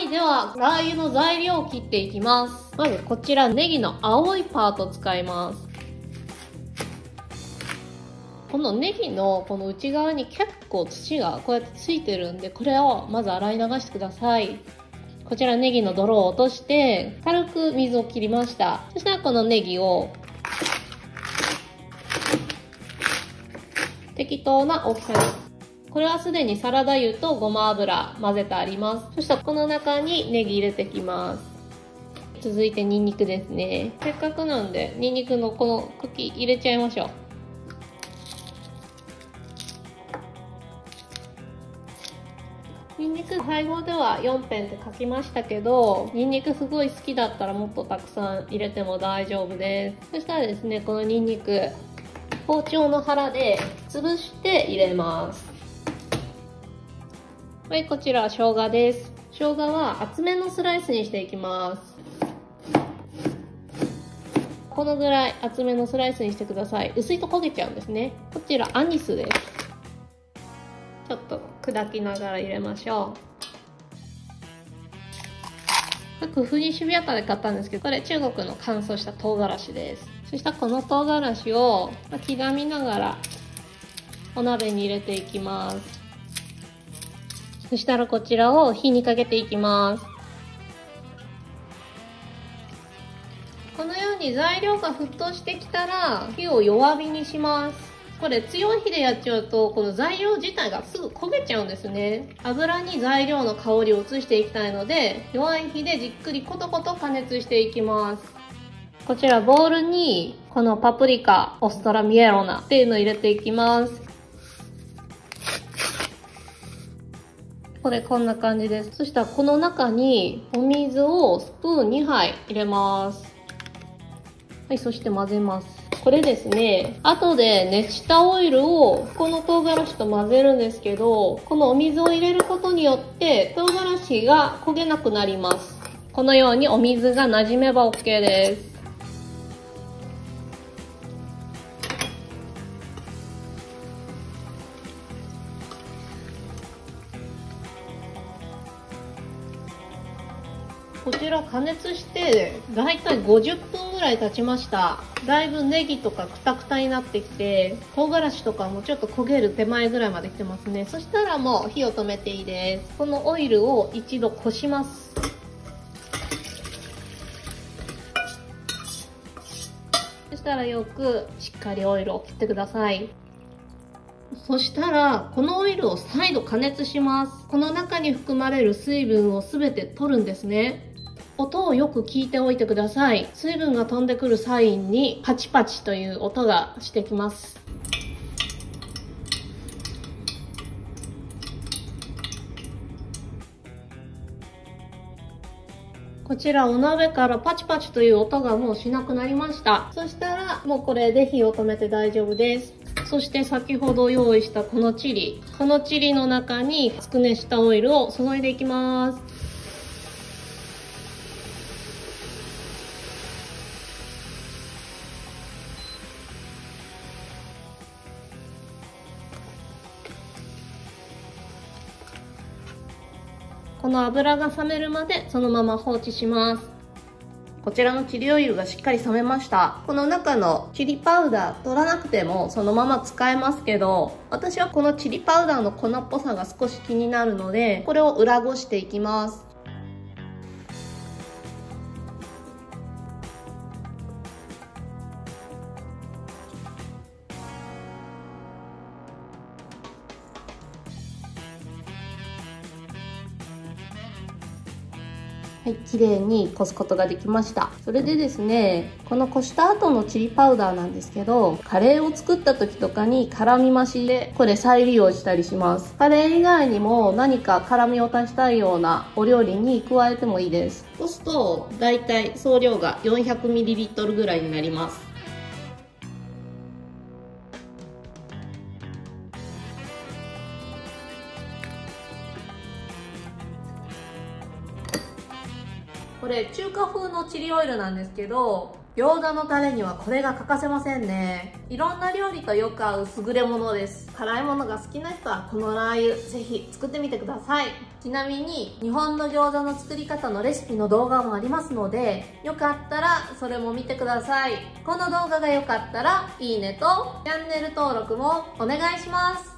い、では、ラー油の材料を切っていきます。まずこちら、ネギの青いパート使います。このネギのこの内側に結構土がこうやってついてるんで、これをまず洗い流してください。こちらネギの泥を落として、軽く水を切りました。そしたらこのネギを、適当な大きさに。これはすでにサラダ油とごま油混ぜてあります。そしたらこの中にネギ入れていきます。続いてニンニクですね。せっかくなんでニンニクのこの茎入れちゃいましょう。ニンニク配合では4片って書きましたけど、ニンニクすごい好きだったらもっとたくさん入れても大丈夫です。そしたらですね、このニンニク、包丁の腹で潰して入れます。はい、こちら生姜です。生姜は厚めのスライスにしていきます。このぐらい厚めのスライスにしてください。薄いと焦げちゃうんですね。こちらアニスです。ちょっと砕きながら入れましょう。工夫に渋谷店で買ったんですけど、これ中国の乾燥した唐辛子です。そしたらこの唐辛子を刻みながらお鍋に入れていきます。そしたらこちらを火にかけていきます。このように材料が沸騰してきたら火を弱火にします。これ強い火でやっちゃうとこの材料自体がすぐ焦げちゃうんですね。油に材料の香りを移していきたいので、弱い火でじっくりコトコト加熱していきます。こちらボウルにこのパプリカ、オストラミエロナっていうのを入れていきます。これこんな感じです。そしたらこの中にお水をスプーン2杯入れます。はい、そして混ぜます。これですね、後で熱したオイルをこの唐辛子と混ぜるんですけど、このお水を入れることによって唐辛子が焦げなくなります。このようにお水が馴染めば OK です。こちら加熱してだいたい50分ぐらい経ちました。だいぶネギとかクタクタになってきて、唐辛子とかもちょっと焦げる手前ぐらいまで来てますね。そしたらもう火を止めていいです。このオイルを一度こします。そしたらよくしっかりオイルを切ってください。そしたらこのオイルを再度加熱します。この中に含まれる水分を全て取るんですね。音をよく聞いておいてください。水分が飛んでくるサインにパチパチという音がしてきます。こちらお鍋からパチパチという音がもうしなくなりました。そしたらもうこれで火を止めて大丈夫です。そして先ほど用意したこのチリの中につくねしたオイルを注いでいきます。この油が冷めるまでそのまま放置します。こちらのチリオイルがしっかり冷めました。この中のチリパウダー取らなくてもそのまま使えますけど、私はこのチリパウダーの粉っぽさが少し気になるので、これを裏ごしていきます。はい、綺麗にこすことができました。それでですね、このこした後のチリパウダーなんですけど、カレーを作った時とかに辛み増しでこれ再利用したりします。カレー以外にも何か辛みを足したいようなお料理に加えてもいいです。そうするとだいたい総量が 400ml ぐらいになります。これ中華風のチリオイルなんですけど、餃子のタレにはこれが欠かせませんね。いろんな料理とよく合う優れものです。辛いものが好きな人はこのラー油ぜひ作ってみてください。ちなみに日本の餃子の作り方のレシピの動画もありますので、よかったらそれも見てください。この動画が良かったらいいねとチャンネル登録もお願いします。